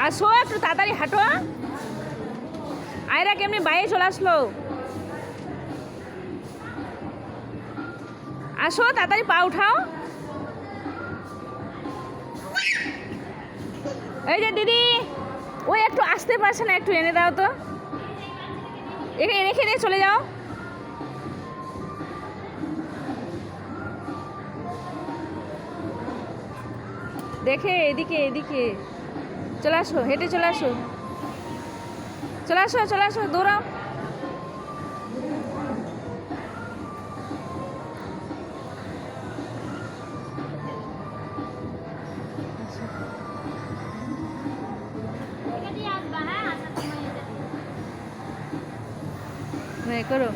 আসো একটু তাড়াতাড়ি হাঁটো। আয়রা কেমনি বাইরে চলে আসলো। আসো তাড়াতাড়ি পা উঠাও। এই যে দিদি, ওই একটু আসতে পারছে না, একটু এনে দাও তো। এখানে রেখে দিয়ে চলে যাও। দেখে এদিকে এদিকে চলে আসো, হেঁটে চলে আসো, চলে আসো চলে আসো, দৌড়াও। করো।